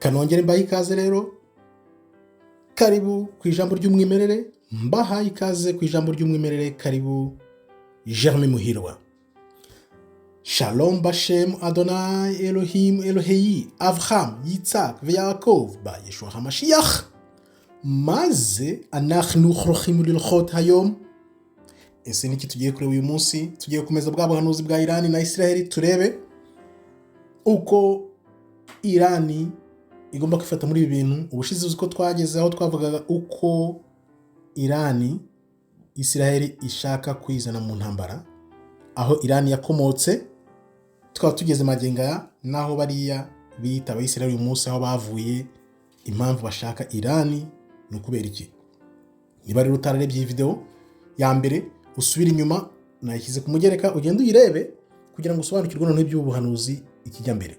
Kanongere mbaha ikaze rero, karibu ku ijambo ry'umwimerere, mbaha ikaze ku ijambo ry'umwimerere, karibu Jeremy Muhirwa. Shalom Bashem Adonai Elohim Elohei Avraham Yitzhak Yaakov ba Yeshua HaMashiach maze anachnu chrochim lilchot hayom. Ese niki tugiye kureba uyu munsi? Tugiye gukomeza bwa buhanuzi bwa Irani na Israeli, turebe uko Irani igomba kwifata muri ibi bintu. Ubushize uko twageze aho twavugaga uko Irani Israeli ishaka kwizana mu ntambara, aho Irani yakomotse, tukaba tugeze magenga naho bariya bita Abayisiraheli uyu munsi aho bavuye, impamvu bashaka Irani ni ukubera iki. Niba rero utarebye iyi video ya mbere, usubira inyuma, nayishyize ku mugereka, ugenda uyirebe kugira ngo usobanukirwe noneho iby'ubuhanuzi ikijya mbere.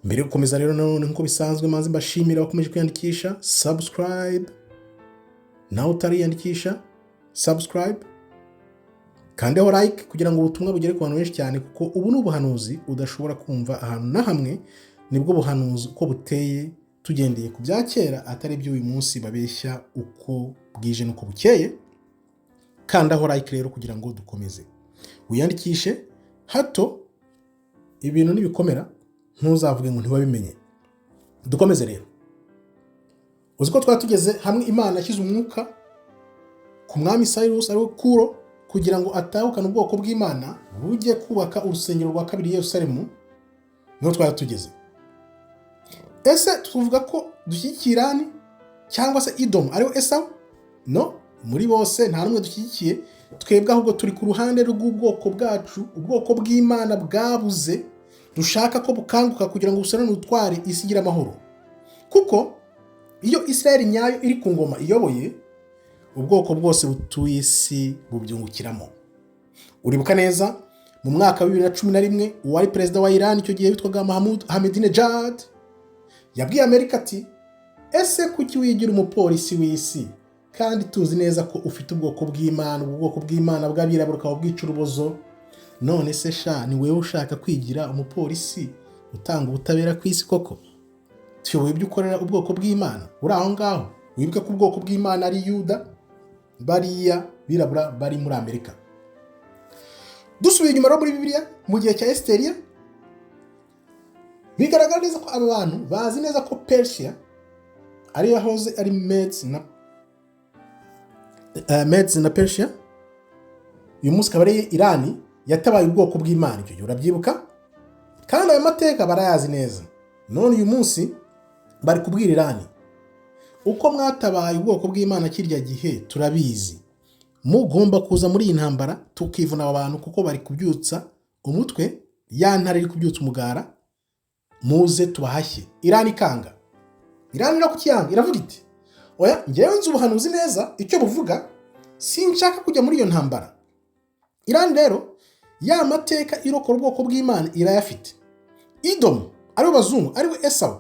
Mbere yo gukomeza rero nanone nk'uko bisanzwe, maze mbashimira bakomeje kwiyandikisha, subscribe. Nawe utariyandikisha, subscribe. Kandeho like kugira ngo ubutumwa bugere ku bantu benshi cyane, kuko ubu ni ubuhanuzi udashobora kumva ahantu na hamwe. Nibwo buhanuzi uko buteye tugendeye ku bya kera, atari by'uyu munsi babeshya uko bwije nuko bukeye. Kandaho like rero kugira ngo dukomeze. Wiyandikishe hato ibintu nibikomera ntuzavuge ngo ntiwabimenye. Dukomeze rero. Uziko twatugeze hamwe Imana yashyize umwuka ku mwami Cyrus ariwe Kuro kugira ngo atahukane ubwoko bw'Imana bujye kubaka urusengero rwa kabiri i Yerusalemu. Niho twatugeze. Ese tuvuga ko dushyigikira Irani cyangwa se Edom ariwe Esau? No, muri bose nta numwe dushyigikiye. Twebwe ahubwo turi ku ruhande rw'ubwoko bwacu, ubwoko bw'Imana bwabuze, dushaka ko bukanguka kugira ngo busane n'utware isi igira amahoro. Kuko iyo Israeli nyayo iri ku ngoma iyoboye, ubwoko bwose butuye isi bubyungukiramo. Uribuka neza mu mwaka wa 2011 uwari perezida wa Iran icyo gihe witwaga Mohammad Ahmadinejad yabwiye Amerika ati, ese kuki wigira umupolisi w'isi kandi tuzi neza ko ufite ubwoko bw'Imana, ubwoko bw'Imana bw'abirabura ukaba bwica urubozo? None se sha ni wewe ushaka kwigira umupolisi utanga ubutabera ku isi koko? Tuyoboye ibyo ukorera ubwoko bw'Imana uri aho ngaho. Wibuke ko ubwoko bw'Imana ari Yuda, bariya birabura bari muri Amerika. Dusubiye inyuma rero muri Bibiliya mu gihe cya Esiteria, bigaragara neza ko aba bantu bazi neza ko Persia ari yahoze ari Medes na Persia. Uyu munsi akaba ari Irani yatabaye ubwoko bw'Imana. Icyo gihe urabyibuka, kandi ayo mateka barayazi neza. None uyu munsi bari kubwira Irani, uko mwatabaye ubwoko bw'Imana kirya gihe turabizi, mugomba kuza muri iyi ntambara tukivuna aba bantu kuko bari kubyutsa umutwe, ya ntare iri kubyutsa umugara, muze tubahashye. Irani kanga. Irani no kukiyanga iravuga iti, oya ngewe nzi ubuhanuzi neza icyo buvuga, sinshaka kujya muri iyo ntambara. Irani rero ya mateka irokora ubwoko bw'Imana irayafite. Edom ariwe bazungu ariwe Esau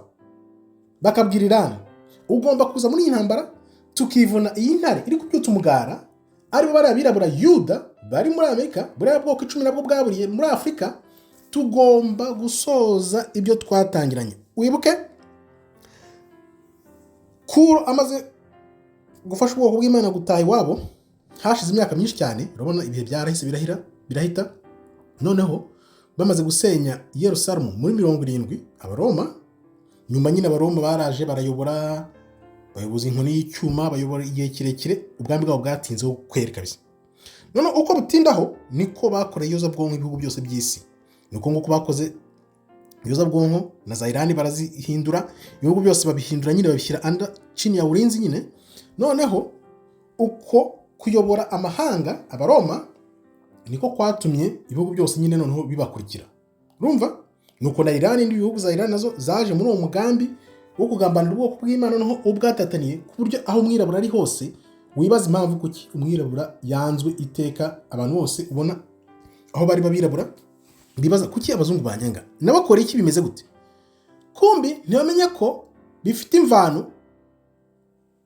bakabwira Irani, ugomba kuza muri iyi ntambara tukivuna iyi ntare iri kubyutsa umugara, aribo bari abirabura Yuda bari muri Amerika, buriya bwoko 10 nabwo bwaburiye muri Afurika. Tugomba gusoza ibyo twatangiranye. Wibuke Kuro amaze gufasha ubwoko bw'Imana gutaha iwabo, hashize imyaka myinshi cyane. Urabona ibihe byarahise birahita. Noneho bamaze gusenya Yerusalemu muri 70, Abaroma nyuma nyine Abaroma baraje barayobora, bayoboza inkoni y'icyuma, bayobora igihe kirekire, ubwami bwabo bwatinze kwera kabisa. None uko butindaho niko bakoreye iyozabwonko ibihugu byose by'isi. Nuko nguko bakoze iyozabwonko na za Irani barazihindura, ibihugu byose babihindura nyine babishyira anda chini ya ulinzi nyine. Noneho uko kuyobora amahanga Abaroma niko kwatumye ibihugu byose nyine noneho bibakurikira. Urumva? Nuko na Irani n'ibihugu za Irani nazo zaje muri uwo mugambi wo kugambanira ubwoko bw'Imana, noneho ubwatataniye ku buryo aho umwirabura ari hose wibaza impamvu kuki umwirabura yanzwe iteka. Abantu bose ubona aho bari babirabura bibaza kuki abazungu banyanga, nabakora iki bimeze gute? Kumbi ntibamenya ko bifite imvano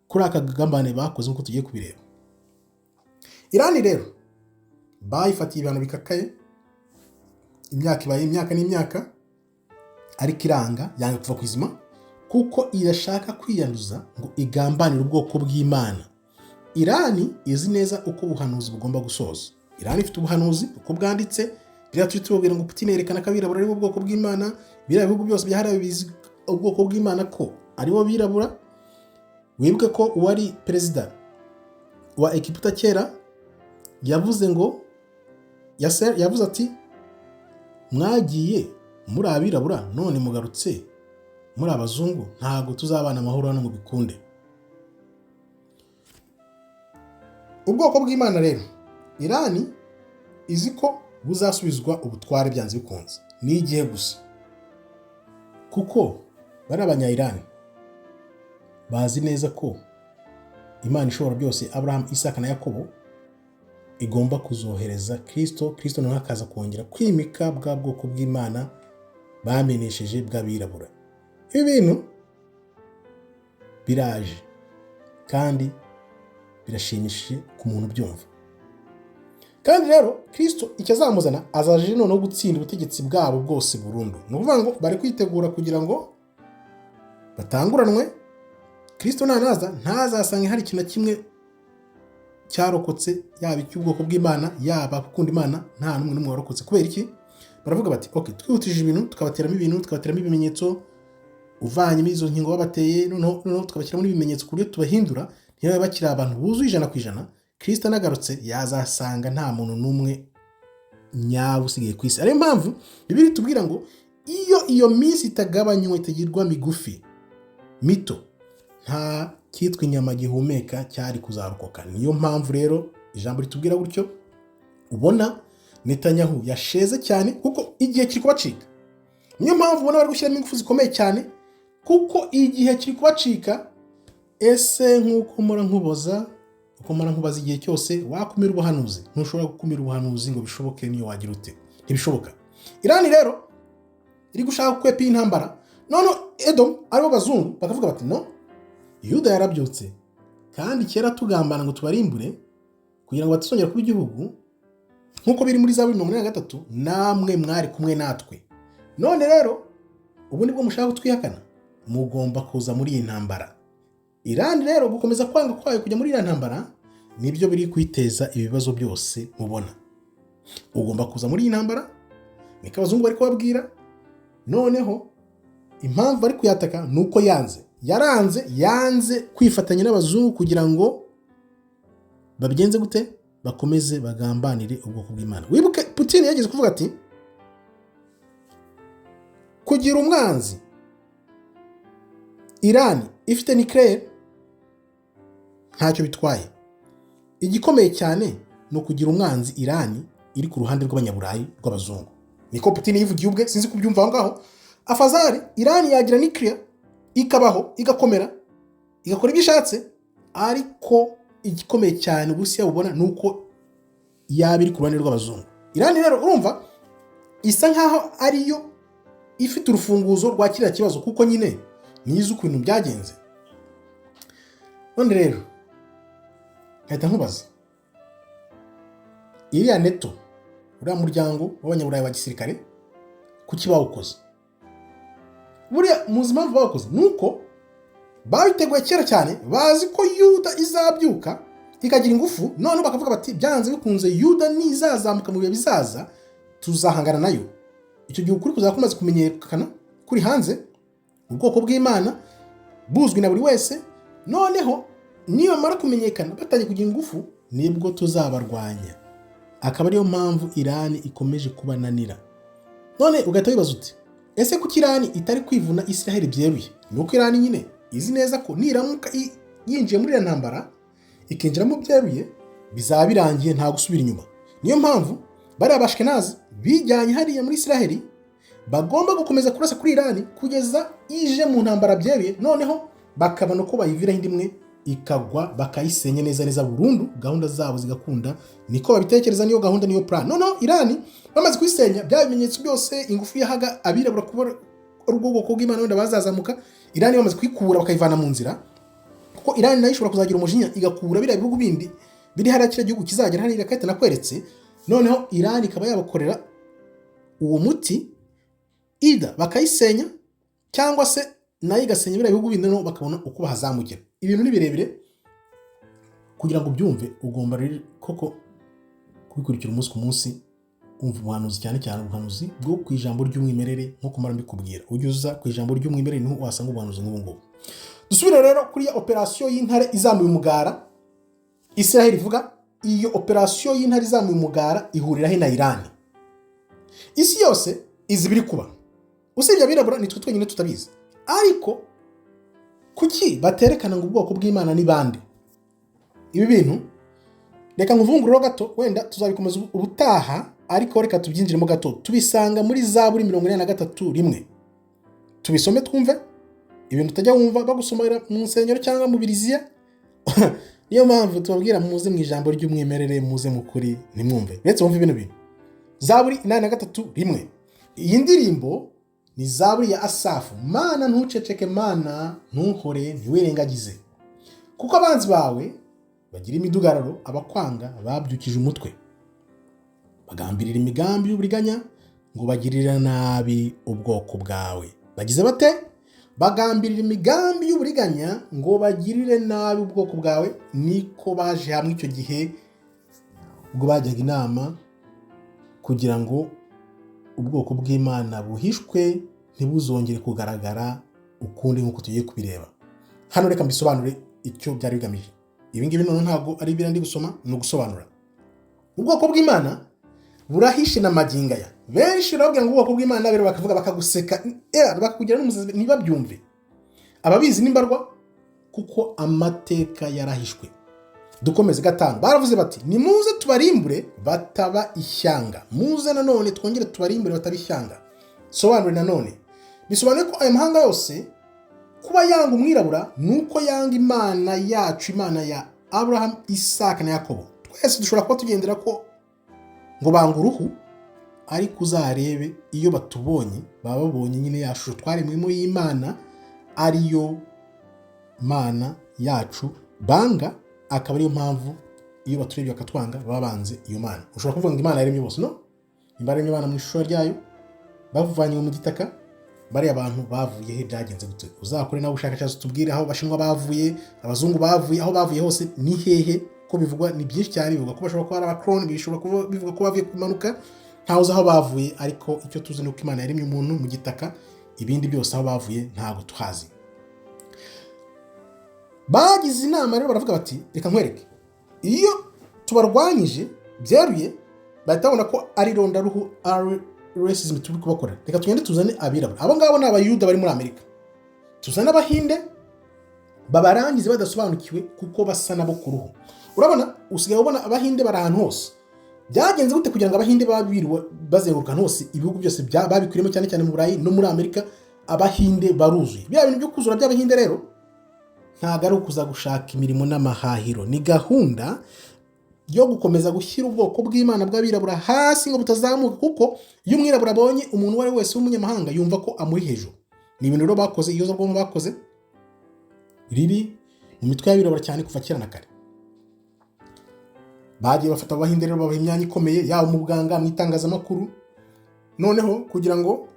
kuri aka gambane bakoze nkuko tugiye kubireba. Irani rero bayifatiye ibintu bikakaye, imyaka n'imyaka, ariko iranga yanga kuva kwizima. kuko irashaka kwiyanduza ngo igambanire ubwoko bw'Imana. Irani izi neza uko ubuhanuzi bugomba gusoza. Irani ifite ubuhanuzi uko bwanditse, biriya turi tubabwira ngo Putin yerekana ko abirabura ari bo bwoko bw'Imana, biriya bihugu byose byahariwe bizi ubwoko bw'Imana ko ari bo birabura. Wibuke ko uwari perezida wa Egiputa kera yavuze ngo yavuze ati mwagiye muri abirabura none mugarutse muri abazungu, ntago tuzabana amahoro hano mu bikunde. Ubwoko bw'Imana rero Irani izi ko buzasubizwa ubutware byanze bikunze, ni igihe gusa, kuko bari abanya-Irani bazi neza ko Imana ishobora byose, Abraham, Isaka na Yakobo, igomba kuzohereza Kristo nawe akaza kongera kwimika bwa bwoko bw'Imana bamenesheje bw'abirabura. Ibi bintu biraje kandi birashimishije ku muntu byumva. Kandi rero Kristo icyo azamuzana, azaje noneho gutsinda ubutegetsi bwabo bwose burundu. Ni ukuvuga ngo bari kwitegura kugira ngo batanguranwe. Kristo nanaza ntazasanga hari ikintu kimwe cyarokotse, yaba icy'ubwoko bw'Imana yaba gukunda Imana, nta n'umwe warokotse. Kubera iki? Baravuga bati okay, twihutije ibintu tukabateramo ibimenyetso, uvanyemo izo nkingo babateye, noneho tukabashyira muri ibimenyetso ku buryo tubahindura ntibabe bakiri abantu buzuye 100%. Kristo anagarutse yazasanga nta muntu n'umwe nyawe usigaye ku isi. Ariyo mpamvu Bibiliya itubwira ngo iyo minsi itagabanywa, itagirwa migufi mito, nta cyitwa inyama gihumeka cyari kuzarokoka. Niyo mpamvu rero ijambo ritubwira gutyo. Ubona Netanyahu yasheze cyane kuko igihe kiri kubacika. Niyo mpamvu ubona bari gushyiramo ingufu zikomeye cyane kuko igihe kiri kubacika. Ese nk'uko mora nkubaza igihe cyose wakumira ubuhanuzi, ntushobora gukumira ubuhanuzi ngo bishoboke. Niyo wagira ute? Ntibishoboka. Irani rero iri gushaka kwepa intambara. None Edom aribo bazungu bakavuga bati no, Yuda yarabyutse kandi kera tugambana ngo tubarimbure kugira ngo batuzongera kuba igihugu nkuko biri muri Zaburi 83, namwe mwari kumwe natwe. None rero ubu nibwo mushaka kutwihakana, mugomba kuza muri iyi ntambara. Irani rero gukomeza kwanga kwayo kujya muri iyi ntambara nibyo biri kwiteza ibibazo byose mubona. Ugomba kuza muri iyi ntambara, niko abazungu bari kubabwira. Noneho impamvu bari kuyataka nuko yanze kwifatanya n'abazungu kugira ngo babigenze gute, bakomeze bagambanire ubwoko bw'Imana. Wibuke Putin yageze kuvuga ati kugira umwanzi Irani ifite nuclear ntacyo bitwaye. Igikomeye cyane no kugira umwanzi Irani iri ku ruhande rw'abanyaburayi rw'abazungu. Niko Putin yivugiye ubwe, sinzi kubyumva aho ngaho. Afazari Irani yagira nuclear ikabaho, igakomera, igakora ibyo ishatse, ariko igikomeye cyane Uburusiya bubona nuko yabiri ku ruhande rw'abazungu. Irani rero urumva isa nkaho ariyo ifite urufunguzo rwa kiriya kibazo, kuko nyine nizo ukuntu byagenze. None rero nkahita nkubaza, iriya NATO, uriya muryango w'abanyaburayi wa gisirikare, kuki bawukoze? Buriya muzi impamvu bawukoze nuko babiteguye kera cyane, bazi ko Yuda izabyuka ikagira ingufu. None bakavuga bati byanze bikunze Yuda nizazamuka mu bihe bizaza tuzahangana nayo. Icyo gihe ukuri kuzaba kumaze kumenyekana kuri hanze, ubwoko bw'Imana buzwi na buri wese. Noneho niyo bamara kumenyekana batangiye kugira ingufu, nibwo tuzabarwanya. Akaba ariyo mpamvu Irani ikomeje kubananira. None ugahita wibaza uti ese kuki Irani itari kwivuna Israel byeruye? Nuko Irani nyine izi neza ko niramuka yinjiye muri ntambara ikinjiramo byeruye bizaba birangiye nta gusubira inyuma. Niyo mpamvu bari abashkenazi bijyanye hariya muri Israel bagomba gukomeza kurasa kuri Irani kugeza ije mu ntambara byeruye. Noneho bakabona ko bayivira indimwe ikagwa, bakayisenya neza burundu, gahunda zabo zigakunda. Niko babitekereza, niyo gahunda, niyo plan. Noneho Irani bamaze kwisenya, bya bimenyetso byose ingufu yahaga abirabura kuba ubwoko bw'Imana wenda bazazamuka, Irani bamaze kwikura bakayivana mu nzira. Kuko Irani nayo ishobora kuzagira umujinya igakura biriya bihugu bindi biri hariya kiriya gihugu kizagera hariya kahita nakweretse. Noneho Irani ikaba yabakorera uwo muti, ida bakayisenya cyangwa se nayo igasenya biriya bihugu bindi, no bakabona uko bahazamukira. Ibintu ni birebire, kugira ngo ubyumve ugomba rero koko kubikurikira umunsi ku munsi, umva ubuhanuzi, cyane cyane ubuhanuzi bwo ku ijambo ry'umwimerere. nko kumara mbikubwira, ujye uza ku ijambo ry'umwimerere niho wasanga ubuhanuzi nk'ubu ngubu. Dusubire rero kuri ya operasiyo y'intare izamuye umugara Israel ivuga. Iyo operasiyo y'intare izamuye umugara ihuriraho na Iran. Isi yose izi biri kuba, usibye abirabura nitwe twenyine tutabizi. Ariko kuki baterekana ngo ubwoko bw'Imana ni bande? Ibi bintu reka nkuvunguriro gato, wenda tuzabikomeza ubutaha, ariko reka tubyinjiremo gato. Tubisanga muri Zaburi 43:1. Tubisome twumve ibintu utajya wumva bagusomera mu nsengero cyangwa mu biriziya. Niyo mpamvu tubabwira muze mu ijambo ry'umwimerere, muze mu kuri, nimwumve ndetse wumve ibintu bintu. Zaburi 43:1. Iyi ndirimbo ni Zaburi ya Asafu. Mana ntuceceke, Mana ntuhore, ntiwirengagize, kuko abanzi bawe bagira imidugararo, abakwanga babyukije umutwe, bagambirira imigambi y'uburiganya ngo bagirira nabi ubwoko bwawe. Bagize bate? Bagambirira imigambi y'uburiganya ngo bagirire nabi ubwoko bwawe. Niko baje hamwe icyo gihe ubwo bajyaga inama kugira ngo ubwoko bw'Imana buhishwe, ntibuzongere kugaragara ukundi nk'uko tugiye kubireba hano. Reka mbisobanure icyo byari bigamije. Ibi ngibi none ntabwo ari ibirandi gusoma, ni ugusobanura. Ubwoko bw'Imana burahishe na magingo aya. Benshi barabwira ngo ubwoko bw'Imana rero bakavuga, bakaguseka, bakakugira n'umusazi ntibabyumve. Ababizi n'imbarwa, kuko amateka yarahishwe. Dukomeze 5. Baravuze bati nimuze tubarimbure bataba ishyanga. Muze nanone twongere tubarimbure bataba ishyanga. Sobanure nanone. Bisobanuye ko aya mahanga yose kuba yanga umwirabura nuko yanga Imana yacu, Imana ya Abraham, Isaka na Yakobo. Twese dushobora kuba tugendera ko ngo banga uruhu, ariko uzarebe iyo batubonye baba babonye nyine ya shusho twaremwemo y'Imana, ariyo Mana yacu banga. Akaba ariyo mpamvu iyo baturebye bakatwanga baba banze iyo Mana. Ushobora kuvuga ngo Imana yaremye bose, no? Imana yaremye Imana mu ishusho ryayo, bavanye mu gitaka. Bari abantu bavuye he, byagenze gute? Uzakore nawe ubushakashatsi tubwire aho Abashinwa bavuye, Abazungu bavuye, aho bavuye hose ni hehe. Ko bivugwa ni byinshi cyane, bivuga ko bashobora kuba ari abakroni, bishobora kuba bivuga ko bavuye kumanuka, ntawe uzi aho bavuye. Ariko icyo tuzi ni uko Imana yaremye umuntu mu gitaka, ibindi byose aho bavuye ntabwo tuhazi. Bagize inama rero baravuga bati reka nkwereke, iyo tubarwanyije byeruye bahita babona ko ari rondaruhu, ari racism turi kubakorera. Reka tugende tuzane abirabura. Abo ngabo ni Abayuda bari muri Amerika. Tuzane Abahinde babarangize badasobanukiwe kuko basa nabo ku ruhu. Urabona, usigaye ubona Abahinde bari ahantu hose. Byagenze gute kugira ngo Abahinde babiriwe bazenguruka hose ibihugu byose babikwirimo, cyane cyane mu Burayi no muri Amerika? Abahinde baruzuye. Bya bintu byo kuzura by'Abahinde rero ntago ari ukuza gushaka imirimo n'amahahiro, ni gahunda yo gukomeza gushyira ubwoko bw'Imana bw'abirabura hasi ngo butazamuka. Kuko iyo umwirabura abonye umuntu uwo ari wese w'umunyamahanga yumva ko amuri hejuru. Ni ibintu rero bakoze, iyoza bwonko bakoze riri mu mitwe y'abirabura cyane kuva kera na kare. Bagiye bafata Abahinde rero babaha imyanya ikomeye, yaba mu buganga, mu itangazamakuru. Noneho kugira ngo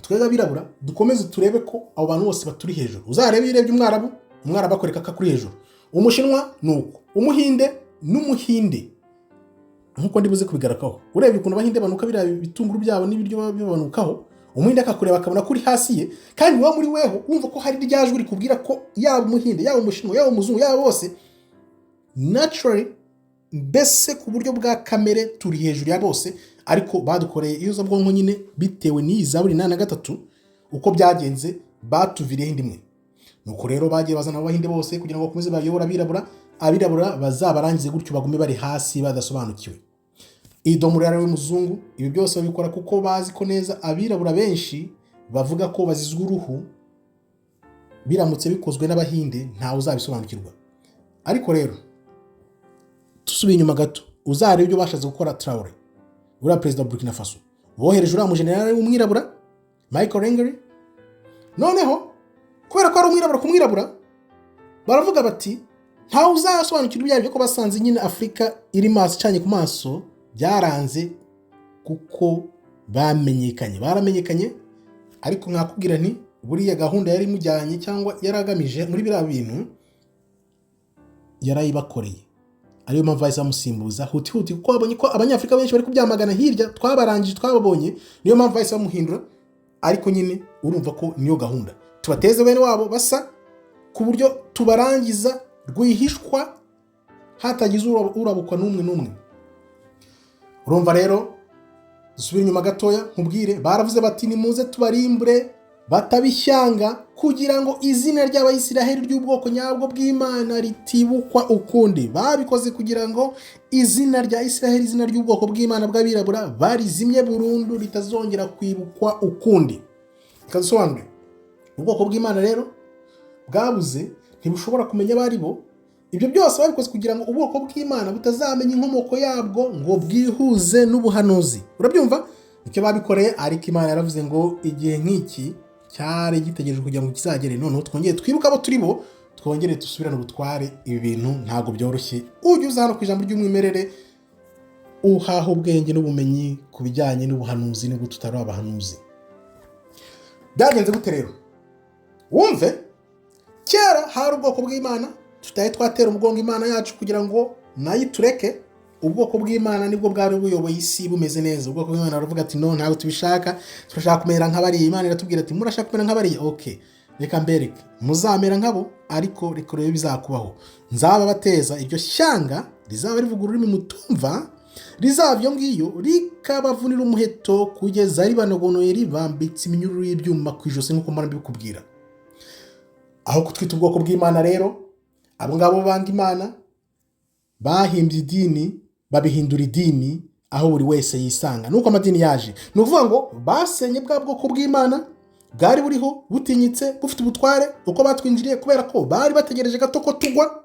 twebwe abirabura dukomeze turebe ko abo bantu bose baturi hejuru. Uzarebe irebye Umwarabu, Umwarabu akoreka akakuri hejuru. Umushinwa nuko, Umuhinde n'Umuhinde nkuko ndibuze kubigarakaho. Urebye ukuntu Abahinde banuka biriya bitunguru byabo n'ibiryo babanukaho, Umuhinde akakureba akabona kuri hasi ye, kandi wa muri weho wumva ko hari ryajwe rikubwira ko yaba Umuhinde, yaba Umushinwa, yaba Umuzungu, yaba bose naturally, mbese ku buryo bwa kamere turi hejuru ya bose. Ariko badukoreye iyoza bwonko nyine bitewe n'iyi Zaburi 83 uko byagenze, batuviriye indimwe. Nuko rero bagiye bazana Abahinde bose kugira ngo bakomeze bayobora abirabura bazabarangize gutyo bagume bari hasi badasobanukiwe. Idomura rero w'umuzungu ibi byose babikora kuko bazi ko neza abirabura benshi bavuga ko bazizwe uruhu, biramutse bikozwe n'Abahinde ntawe uzabisobanukirwa. Ariko rero tusubiye inyuma gato, uzarebe ibyo bashatse gukora Traoré, uriya perezida wa Burkina Faso, bohereje uriya mujenerali w'umwirabura Michael Rengeri. Noneho kubera ko ari umwirabura ku mwirabura, baravuga bati ntawe uzasobanukirwa ibyayo ko basanze nyine Afurika iri maso icanye ku maso. Byaranze kuko baramenyekanye. Ariko nkakubwira nti buriya gahunda yari imujyanye cyangwa yari agamije muri biriya bintu yarayibakoreye, ariyo mpamvu bahise bamusimbuza huti huti, kuko babonye ko abanyafurika benshi bari kubyamagana hirya, twabarangije twababonye, niyo mpamvu bahise bamuhindura. Ariko nyine urumva ko niyo gahunda, tubateze bene wabo basa ku buryo tubarangiza rwihishwa hatagize urabukwa n'umwe. Urumva rero, dusubire inyuma gatoya nkubwire, baravuze bati nimuze tubarimbure batabishyanga, kugira ngo izina ry'Abayisiraheli ry'ubwoko nyabwo bw'Imana ritibukwa ukundi. Babikoze kugira ngo izina rya Isiraheli, izina ry'ubwoko bw'Imana bw'abirabura barizimye burundu, ritazongera kwibukwa ukundi. Ikadusobanurira, ubwoko bw'Imana rero bwabuze, ntibushobora kumenya abari bo. Ibyo byose babikoze kugira ngo ubwoko bw'Imana butazamenya inkomoko yabwo ngo bwihuze n'ubuhanuzi. Urabyumva? Icyo babikoreye, ariko Imana yaravuze ngo igihe nk'iki cyari gitegereje kugira ngo kizagere, noneho twongere twibuke abo turi bo, twongere dusubirane ubutware. Ibi bintu ntabwo byoroshye. Ujye uza hano ku ijambo ry'umwimerere uhaha ubwenge n'ubumenyi ku bijyanye n'ubuhanuzi, nubwo tutari abahanuzi. Byagenze gute rero? Wumve, kera hari ubwoko bw'Imana, tutaye twatera umugongo Imana yacu kugira ngo nayo itureke. Ubwoko bw'Imana nibwo bwari buyoboye isi bumeze neza. Ubwoko bw'Imana baravuga ati no, ntabwo tubishaka, turashaka kumera nk'abariya. Imana iratubwira ati murashaka kumera nk'abariya, okay, reka mbereke, muzamera nkabo, ariko reka rero bizakubaho. Nzababateza iryo shyanga rizaba rivuga ururimi mutumva, rizaba iyo ngiyo rikabavunira umuheto kugeza ribanogonoye, ribambitse iminyururu y'ibyuma ku ijosi, nk'uko mbona mbikubwira. Aho kutwita ubwoko bw'Imana rero, abo ngabo banga Imana bahimbye idini, babihindura idini aho buri wese yisanga. Nuko amadini yaje, ni ukuvuga ngo basenye bwa bwoko bw'Imana bwari buriho butinyitse, bufite ubutware, uko batwinjiriye, kubera ko bari bategereje gato ko tugwa.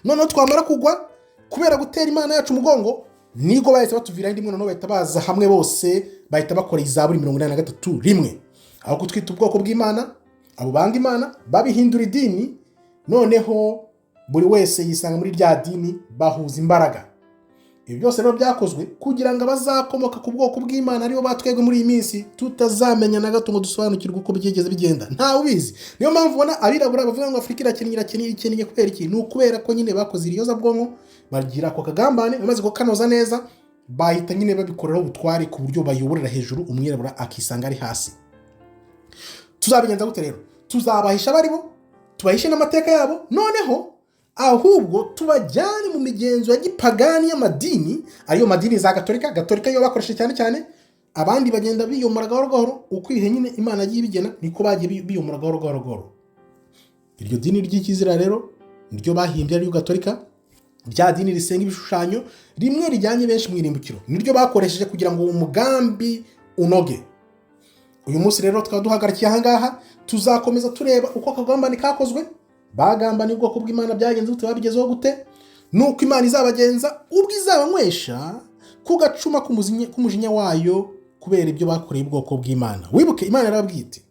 Noneho twamara kugwa, kubera gutera Imana yacu umugongo, nibwo bahise batuvira indi mwe, noneho bahita baza hamwe bose, bahita bakora Izaburi 83 rimwe. Aho kutwita ubwoko bw'Imana, abo banga Imana babihindura idini, noneho buri wese yisanga muri rya dini, bahuza imbaraga. Ibi byose rero byakozwe kugira ngo abazakomoka ku bwoko bw'Imana aribo batwegwe muri iyi minsi tutazamenya na gato ngo dusobanukirwe uko byigeze bigenda. Ntawe ubizi. Niyo mpamvu ubona abirabura bavuga ngo Afurika irakennye kubera iki? Ni ukubera ko nyine bakoze iriyoza bwonko, bagira ako kagambane, bamaze kukanoza neza, bahita nyine babikoreraho ubutware ku buryo bayoborera hejuru, umwirabura akisanga ari hasi. Tuzabigenza gute rero? Tuzabahisha abari bo, tubahishe n'amateka yabo, noneho ahubwo tubajyane mu migenzo ya gipagani y'amadini, ariyo madini za Gatolika yo bakoresha cyane, abandi bagenda biyomora gahoro gahoro, uko ibihe nyine Imana yagiye ibigena, niko bagiye biyomora gahoro gahoro. Iryo dini ry'ikizira rero niryo bahimbye, ariyo Gatolika, rya dini risenga ibishushanyo, rimwe rijyanye benshi mu irimbukiro, niryo bakoresheje kugira ngo umugambi unoge. Uyu munsi rero tukaba duhagarikiye aha ngaha, tuzakomeza tureba uko akagambane kakozwe, bagambana ubwoko bw'Imana byagenze gute, babigezeho gute, nuko Imana izabagenza ubwo izabanywesha ku gacuma k'umujinya wayo kubera ibyo bakoreye ubwoko bw'Imana. Wibuke Imana yarababwiye iti,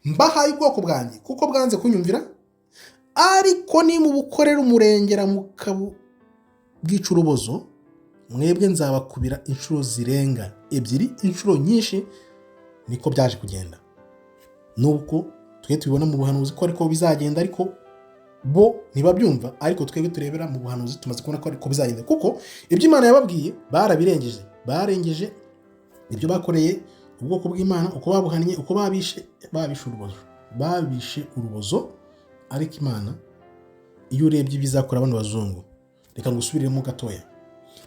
mbahaye ubwoko bwanjye kuko bwanze kunyumvira, ariko nimubukorera umurengera mukabwica urubozo, mwebwe nzabakubira inshuro zirenga 2, inshuro nyinshi. Niko byaje kugenda. Nuko twe tubibona mu buhanuzi ko ariko bizagenda, ariko bo ntibabyumva, ariko twebwe turebera mu buhanuzi tumaze kubona ko ariko bizagenda, kuko ibyo Imana yababwiye barabirengeje. Barengeje ibyo bakoreye ubwoko bw'Imana, uko babuhannye, uko babishe urubozo. Ariko Imana iyo urebye ibizakora bano bazungu, reka ngusubiremo gatoya,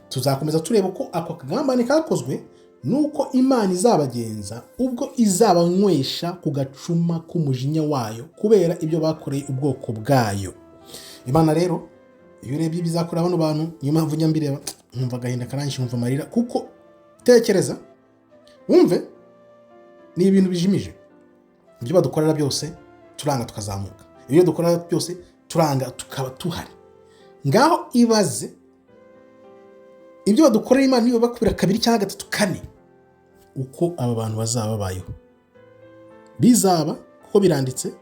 tuzakomeza tureba ko ako kagambane kakozwe, nuko Imana izabagenza ubwo izabanywesha ku gacuma k'umujinya wayo kubera ibyo bakoreye ubwoko bwayo. Imana rero iyo urebye ibizakora bano bantu, niyo mpamvu nyambireba nkumva agahinda karanyishe, nkumva amarira, kuko tekereza, wumve, ni ibintu bijimije. Ibyo badukorera byose turanga tukazamuka, ibyo dukorera byose turanga tukaba tuhari. Ngaho ibaze ibyo badukorera Imana niyo bakubira 2 cyangwa 3 4, uko aba bantu bazaba babayeho. Bizaba kuko biranditse,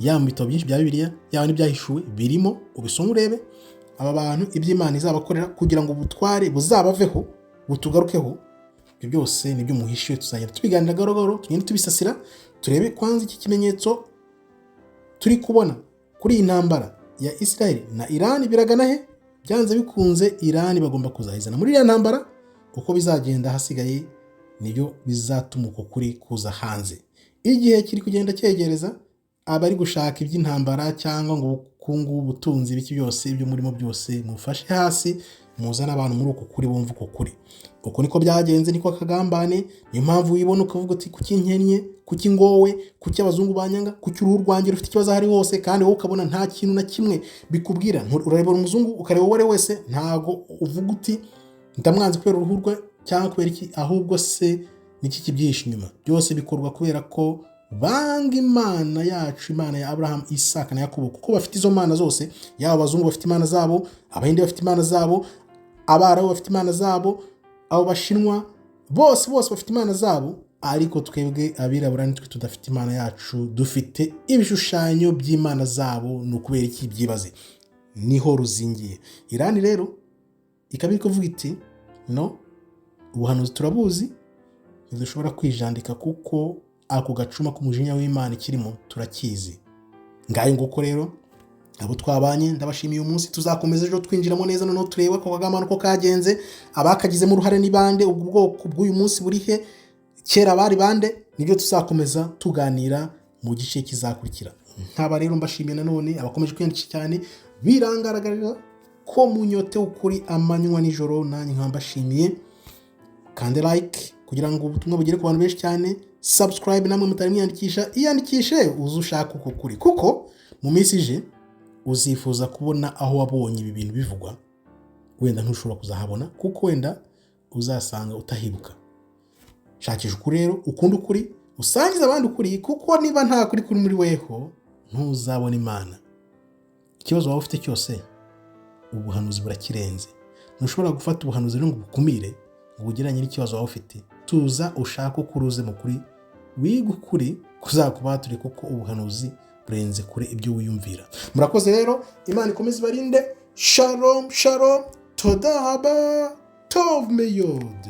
ya mu bitabo byinshi bya Bibiliya, ya n'ibyahishuwe birimo, ubisoma urebe aba bantu iby'Imana izabakorera kugira ngo ubutware buzabaveho, butugarukeho. Ibyo byose nibyo muhishiwe, tuzagenda tubiganira gahoro gahoro, tugenda tubisasira, turebe kwanza iki kimenyetso turi kubona kuri iyi ntambara ya Israel na Iran biragana he. Byanze bikunze Iran bagomba kuzahizana muri iriya ntambara. Uko bizagenda hasigaye nibyo bizatuma uko kuri kuza hanze. Igihe kiri kugenda cyegereza, abari gushaka iby'intambara cyangwa ngo ubukungu, ubutunzi, ibiki byose ibyo murimo byose mufashe hasi, muzana abantu muri uko kuri bumva uko kuri. Uko niko byagenze, niko akagambane. Niyo mpamvu wibona ukavuga uti kuki nkennye, kuki ngowe, kuki abazungu banyanga, kuki uruhu rwanjye rufite ikibazo ahari hose, kandi wowe ukabona nta kintu na kimwe bikubwira. Urareba umuzungu ukareba uwo ari wese, ntago uvuga uti ndamwanze kubera uruhu rwe cyangwa kubera iki, ahubwo se niki kibyihishe inyuma. Byose bikorwa kubera ko banga Imana yacu, Imana ya Abraham, Isaka na Yakobo, kuko bafite izo mana zose. Yaba abazungu bafite imana zabo, abahinde bafite imana zabo, abarabu bafite imana zabo, abo bashinwa bose bafite imana zabo, ariko twebwe abirabura nitwe tudafite imana yacu, dufite ibishushanyo by'imana zabo. Ni ukubera iki? Byibaze, niho ruzingiye. Irani rero ikabiri kuvuga iti no, ubuhanuzi turabuzi, ntidushobora kwijandika kuko ako gacuma k'umujinya w'Imana ikirimo turakizi. Ngaye nguko rero abo twabanye ndabashimiye umunsi. Tuzakomeza ejo twinjiramo neza, noneho tureba ko kagambana uko kagenze, abakagizemo uruhare ni bande, ubwoko bw'uyu munsi buri he, kera bari bande. Nibyo tuzakomeza tuganira mu gice kizakurikira. Nkaba rero mbashimiye nanone abakomeje kwiyandikisha cyane, birangaragarira ko munyote ukuri amanywa nijoro. Nanjye nkambashimiye, kande like kugira ngo ubutumwa bugere ku bantu benshi cyane, subscribe namwe mutari mwiyandikisha, iyandikishe uze ushaka uko kuri, kuko mu minsi ije uzifuza kubona aho wabonye ibi bintu bivugwa, wenda ntushobora kuzahabona kuko wenda uzasanga utahibuka. Shakisha ukuri rero, ukunda ukuri, usangiza abandi ukuri, kuko niba nta kuri kuri muri weho ntuzabona Imana. Ikibazo waba ufite cyose ubuhanuzi burakirenze. Ntushobora gufata ubuhanuzi rero ngo bukumire ngo ugeranye n'ikibazo waba ufite. Tuza ushaka ukuruze mu kuri, wiga ukuri kuzakubature, kuko ubuhanuzi burenze kure ibyo wiyumvira. Murakoze rero, Imana ikomeze ibarinde. Shalom shalom, todaba tov meyod.